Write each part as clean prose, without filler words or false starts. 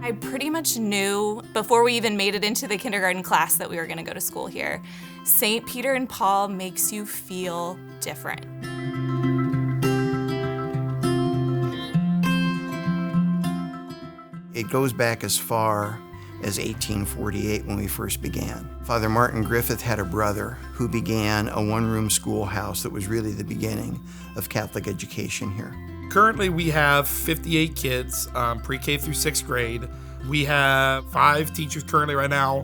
I pretty much knew before we even made it into the kindergarten class that we were going to go to school here. St. Peter and Paul makes you feel different. It goes back as far as 1848 when we first began. Father Martin Griffith had a brother who began a one-room schoolhouse that was really the beginning of Catholic education here. Currently, we have 58 kids, pre-K through 6th grade. We have 5 teachers currently right now,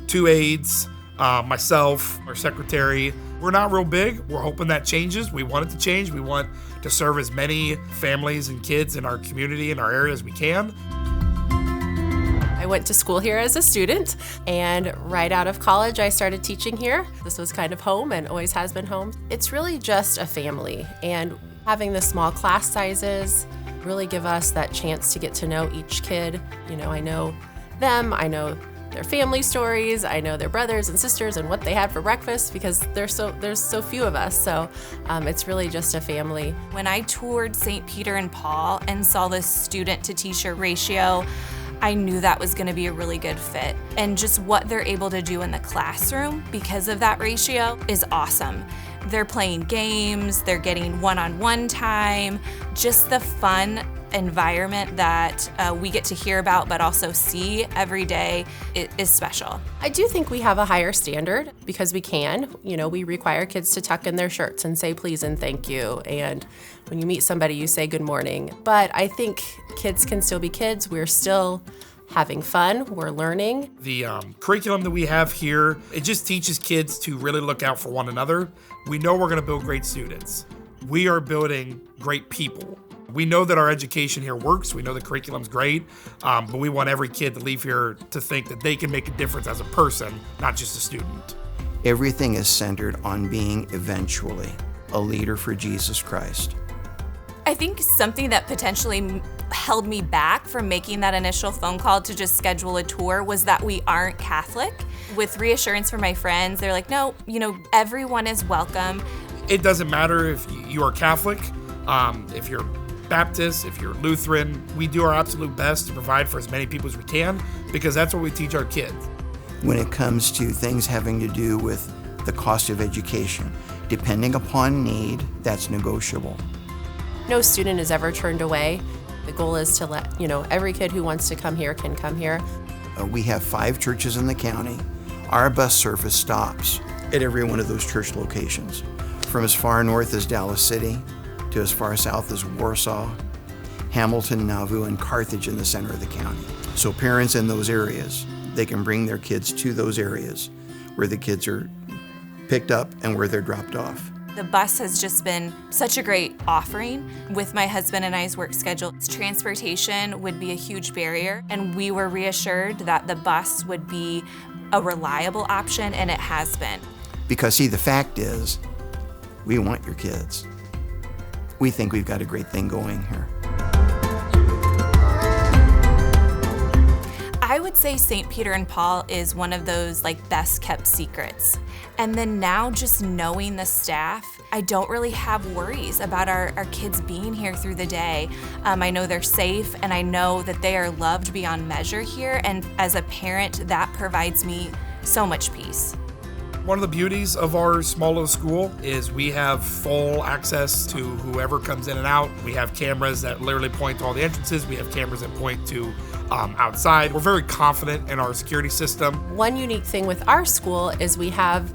2 aides, myself, our secretary. We're not real big. We're hoping that changes. We want it to change. We want to serve as many families and kids in our community, in our area as we can. I went to school here as a student, and right out of college, I started teaching here. This was kind of home and always has been home. It's really just a family, and having the small class sizes really give us that chance to get to know each kid. You know, I know them, I know their family stories, I know their brothers and sisters and what they had for breakfast because there's so few of us. So it's really just a family. When I toured St. Peter and Paul and saw the student to teacher ratio, I knew that was going to be a really good fit. And just what they're able to do in the classroom because of that ratio is awesome. They're playing games, they're getting one-on-one time, just the fun environment that we get to hear about but also see every day is special. I do think we have a higher standard because we can. You know, we require kids to tuck in their shirts and say please and thank you. And when you meet somebody, you say good morning. But I think kids can still be kids. We're still having fun. We're learning. The curriculum that we have here, it just teaches kids to really look out for one another. We know we're going to build great students. We are building great people. We know that our education here works. We know the curriculum's great, but we want every kid to leave here to think that they can make a difference as a person, not just a student. Everything is centered on being eventually a leader for Jesus Christ. I think something that potentially held me back from making that initial phone call to just schedule a tour was that we aren't Catholic. With reassurance from my friends, they're like, no, you know, everyone is welcome. It doesn't matter if you are Catholic, if you're Baptist, if you're Lutheran, we do our absolute best to provide for as many people as we can because that's what we teach our kids. When it comes to things having to do with the cost of education, depending upon need, that's negotiable. No student is ever turned away. The goal is to let, you know, every kid who wants to come here can come here. We have 5 churches in the county. Our bus service stops at every one of those church locations, from as far north as Dallas City to as far south as Warsaw, Hamilton, Nauvoo, and Carthage in the center of the county. So parents in those areas, they can bring their kids to those areas where the kids are picked up and where they're dropped off. The bus has just been such a great offering. With my husband and I's work schedule, transportation would be a huge barrier, and we were reassured that the bus would be a reliable option, and it has been. Because see, the fact is, we want your kids. We think we've got a great thing going here. I would say St. Peter and Paul is one of those best kept secrets. And then now just knowing the staff, I don't really have worries about our kids being here through the day. I know they're safe and I know that they are loved beyond measure here. And as a parent, that provides me so much peace. One of the beauties of our small little school is we have full access to whoever comes in and out. We have cameras that literally point to all the entrances. We have cameras that point to outside. We're very confident in our security system. One unique thing with our school is we have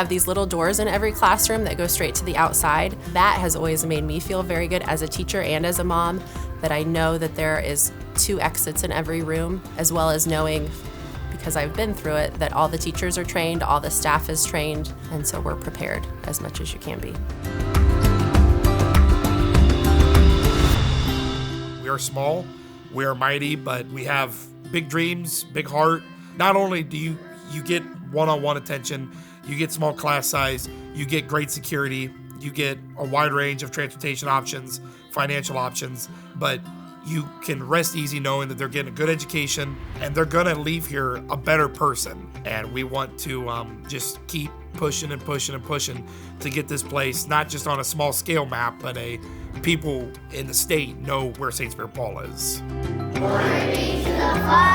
these little doors in every classroom that go straight to the outside. That has always made me feel very good as a teacher and as a mom, that I know that there is 2 exits in every room, as well as knowing, because I've been through it, that all the teachers are trained, all the staff is trained, and so we're prepared as much as you can be. We are small, we are mighty, but we have big dreams, big heart. Not only do you get one-on-one attention, you get small class size, you get great security, you get a wide range of transportation options, financial options, but you can rest easy knowing that they're getting a good education and they're gonna leave here a better person. And we want to just keep pushing and pushing and pushing to get this place, not just on a small scale map, but people in the state know where St. Peter Paul is. Glory be to the Father.